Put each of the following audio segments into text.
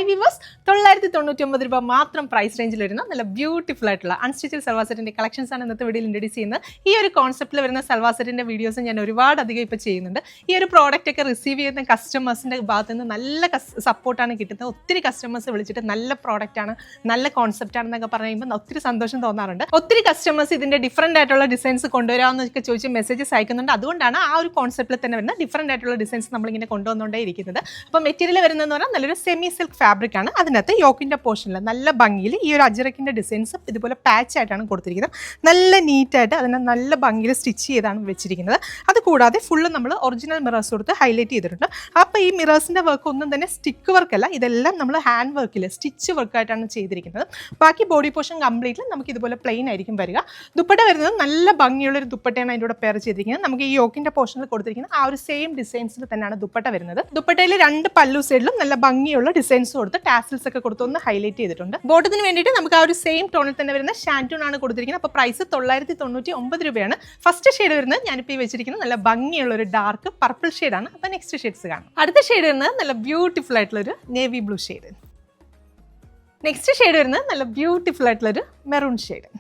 Hi viewers, 999 രൂപ മാത്രം price റേഞ്ചിൽ വരുന്ന നല്ല ബ്യൂട്ടിഫുൾ ആയിട്ടുള്ള അൺസ്റ്റിച്ചഡ് സൽവാർ സെറ്റിന്റെ കളക്ഷൻസ് ആണ് ഇന്നത്തെ വീഡിയോയിൽ ഇൻട്രൊഡ്യൂസ് ചെയ്യുന്നത്. ഈ ഒരു കോൺസെപ്റ്റിൽ വരുന്ന സൽവാർ സെറ്റിന്റെ വീഡിയോസ് ഞാൻ ഒരുപാട് അധികം ഇപ്പോൾ ചെയ്യുന്നുണ്ട്. ഈ ഒരു പ്രോഡക്റ്റ് ഒക്കെ റിസീവ് ചെയ്യുന്ന കസ്റ്റമേഴ്സിന്റെ ഭാഗത്ത് നിന്ന് നല്ല സപ്പോർട്ടാണ് കിട്ടുന്നത്. ഒത്തിരി കസ്റ്റമേഴ്സ് വിളിച്ചിട്ട് നല്ല പ്രോഡക്റ്റ് ആണ്, നല്ല കോൺസെപ്റ്റ് ആണെന്നൊക്കെ പറയുമ്പോൾ ഒത്തിരി സന്തോഷം തോന്നാറുണ്ട്. ഒത്തിരി കസ്റ്റമേഴ്സ് ഇതിന്റെ ഡിഫറെന്റ് ആയിട്ടുള്ള ഡിസൈൻസ് കൊണ്ടുവരാമെന്നൊക്കെ ചോദിച്ച് മെസ്സേജസ് അയക്കുന്നുണ്ട്. അതുകൊണ്ടാണ് ആ ഒരു കോൺസെപ്റ്റിൽ തന്നെ വരുന്ന ഡിഫറെന്റ് ആയിട്ടുള്ള ഡിസൈൻസ് നമ്മളിങ്ങനെ കൊണ്ടുവന്നുകൊണ്ടേ ഇരിക്കുന്നത്. അപ്പോൾ മെറ്റീരിയൽ വരുന്നതെന്ന് പറഞ്ഞാൽ നല്ലൊരു സെമി സിൽക്ക് ഫാബ്രിക് ആണ്. അതിനകത്ത് യോക്കിന്റെ പോർഷനിൽ നല്ല ഭംഗിയിൽ ഈ ഒരു അജ്രക്കിന്റെ ഡിസൈൻസ് ഇതുപോലെ പാച്ച് ആയിട്ടാണ് കൊടുത്തിരിക്കുന്നത്. നല്ല നീറ്റായിട്ട് അതിനെ നല്ല ഭംഗിയിൽ സ്റ്റിച്ച് ചെയ്താണ് വെച്ചിരിക്കുന്നത്. അതുകൂടാതെ ഫുള്ള് നമ്മൾ ഒറിജിനൽ മിറേഴ്സ് കൊടുത്ത് ഹൈലൈറ്റ് ചെയ്തിട്ടുണ്ട്. അപ്പോൾ ഈ മിറേഴ്സിന്റെ വർക്ക് ഒന്നും തന്നെ സ്റ്റിക്ക് വർക്ക് അല്ല, ഇതെല്ലാം നമ്മൾ ഹാൻഡ് വർക്കിൽ സ്റ്റിച്ച് വർക്കായിട്ടാണ് ചെയ്തിരിക്കുന്നത്. ബാക്കി ബോഡി പോർഷൻ കംപ്ലീറ്റ്ലി നമുക്ക് ഇതുപോലെ പ്ലെയിൻ ആയിരിക്കും വരിക. ദുപ്പട്ട വരുന്നത് നല്ല ഭംഗിയുള്ളൊരു ദുപ്പട്ടയാണ് അതിൻ്റെ കൂടെ പെയർ ചെയ്തിരിക്കുന്നത്. നമുക്ക് ഈ യോക്കിന്റെ പോർഷനിൽ കൊടുത്തിരിക്കുന്ന ആ ഒരു സെയിം ഡിസൈൻസിൽ തന്നെയാണ് ദുപ്പട്ട വരുന്നത്. ദുപ്പട്ടയിൽ രണ്ട് പല്ലു സൈഡിലും നല്ല ഭംഗിയുള്ള ഡിസൈൻസ് കൊടുത്ത് ടാസിൽസ് ഒക്കെ കൊടുത്ത് ഒന്ന് ഹൈലൈറ്റ് ചെയ്തിട്ടുണ്ട്. ബോട്ടത്തിന് വേണ്ടിയിട്ട് നമുക്ക് ആ ഒരു സെയിം ടോണിൽ തന്നെ വരുന്ന ഷാൻറ്റൂൺ ആണ് കൊടുത്തിരിക്കുന്നത്. അപ്പോൾ പ്രൈസ് 999 രൂപയാണ്. ഫസ്റ്റ് ഷെയ്ഡ് വരുന്നത് ഞാനിപ്പോൾ ഈ വെച്ചിരിക്കുന്നത് നല്ല ഭംഗിയുള്ള ഒരു ഡാർക്ക് പർപ്പിൾ ഷെയ്ഡാണ്. അപ്പോൾ നെക്സ്റ്റ് ഷെയ്ഡ്സ് കാണാം. അടുത്ത ഷെയ്ഡ് വരുന്നത് നല്ല ബ്യൂട്ടിഫുൾ ആയിട്ടുള്ളൊരു navy blue shade. Next shade വരുന്നത് നല്ല ബ്യൂട്ടിഫുൾ ആയിട്ടുള്ളൊരു മെറൂൺ ഷെയ്ഡ്.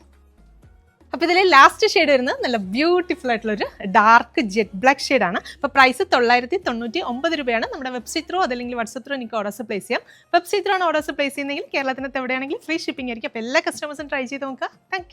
അപ്പോൾ ഇതിൽ ലാസ്റ്റ് ഷെയ്ഡ് വരുന്നത് നല്ല ബ്യൂട്ടിഫുൾ ആയിട്ടുള്ളൊരു ഡാർക്ക് ജെറ്റ് ബ്ലാക്ക് ഷെയ്ഡാണ്. അപ്പോൾ പ്രൈസ് 999 രൂപയാണ്. നമ്മുടെ വെബ്സൈറ്റ് ത്രൂ അതല്ലെങ്കിൽ വാട്സപ്പ് ത്രൂ എനിക്ക് ഓർഡേഴ്സ് പ്ലേസ് ചെയ്യാം. വെബ്സൈറ്റ് ത്രൂ ആണ് ഓർഡേഴ്സ് പ്ലേസ് ചെയ്യുന്നതെങ്കിൽ കേരളത്തിനകത്ത് എവിടെയാണെങ്കിൽ ഫ്രീ ഷിപ്പിംഗ് ആയിരിക്കും. അപ്പോൾ എല്ലാ കസ്റ്റമേഴ്സും ട്രൈ ചെയ്ത് നോക്കുക. താങ്ക്